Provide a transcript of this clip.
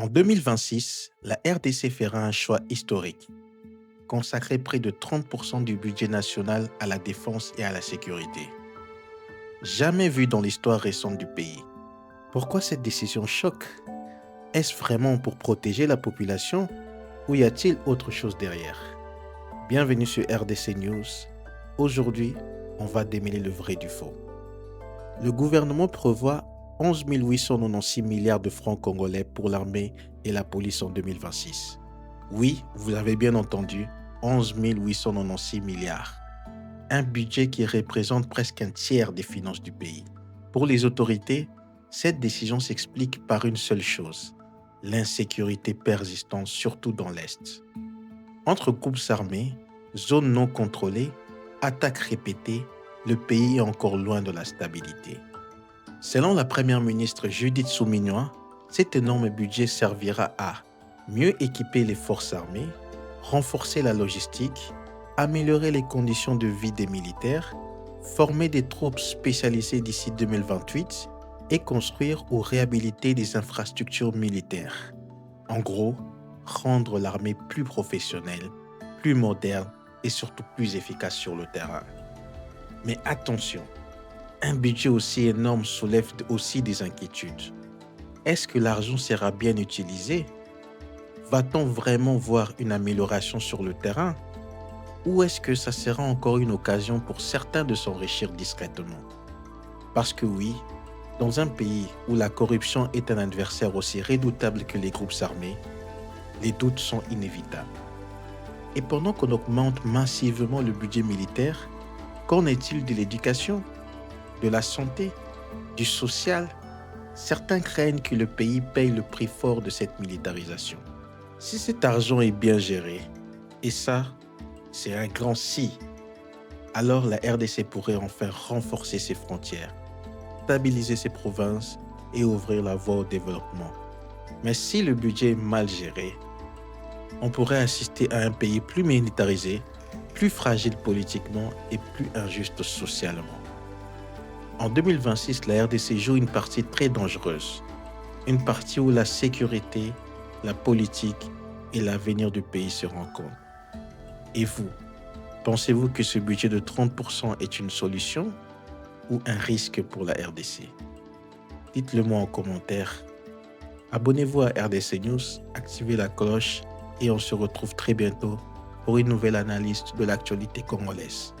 En 2026, la RDC fera un choix historique, consacrer près de 30% du budget national à la défense et à la sécurité. Jamais vu dans l'histoire récente du pays. Pourquoi cette décision choque? Est-ce vraiment pour protéger la population ou y a-t-il autre chose derrière? Bienvenue sur RDC News. Aujourd'hui, on va démêler le vrai du faux. Le gouvernement prévoit 11 896 milliards de francs congolais pour l'armée et la police en 2026. Oui, vous avez bien entendu, 11 896 milliards. Un budget qui représente presque un tiers des finances du pays. Pour les autorités, cette décision s'explique par une seule chose, l'insécurité persistante, surtout dans l'Est. Entre groupes armés, zones non contrôlées, attaques répétées, le pays est encore loin de la stabilité. Selon la première ministre Judith Suminwa, cet énorme budget servira à mieux équiper les forces armées, renforcer la logistique, améliorer les conditions de vie des militaires, former des troupes spécialisées d'ici 2028 et construire ou réhabiliter des infrastructures militaires. En gros, rendre l'armée plus professionnelle, plus moderne et surtout plus efficace sur le terrain. Mais attention, un budget aussi énorme soulève aussi des inquiétudes. Est-ce que l'argent sera bien utilisé? Va-t-on vraiment voir une amélioration sur le terrain? Ou est-ce que ça sera encore une occasion pour certains de s'enrichir discrètement? Parce que oui, dans un pays où la corruption est un adversaire aussi redoutable que les groupes armés, les doutes sont inévitables. Et pendant qu'on augmente massivement le budget militaire, qu'en est-il de l'éducation, de la santé, du social? Certains craignent que le pays paye le prix fort de cette militarisation. Si cet argent est bien géré, et ça, c'est un grand si, alors la RDC pourrait enfin renforcer ses frontières, stabiliser ses provinces et ouvrir la voie au développement. Mais si le budget est mal géré, on pourrait assister à un pays plus militarisé, plus fragile politiquement et plus injuste socialement. En 2026, la RDC joue une partie très dangereuse. Une partie où la sécurité, la politique et l'avenir du pays se rencontrent. Et vous, pensez-vous que ce budget de 30% est une solution ou un risque pour la RDC? Dites-le moi en commentaire. Abonnez-vous à RDC News, activez la cloche et on se retrouve très bientôt pour une nouvelle analyse de l'actualité congolaise.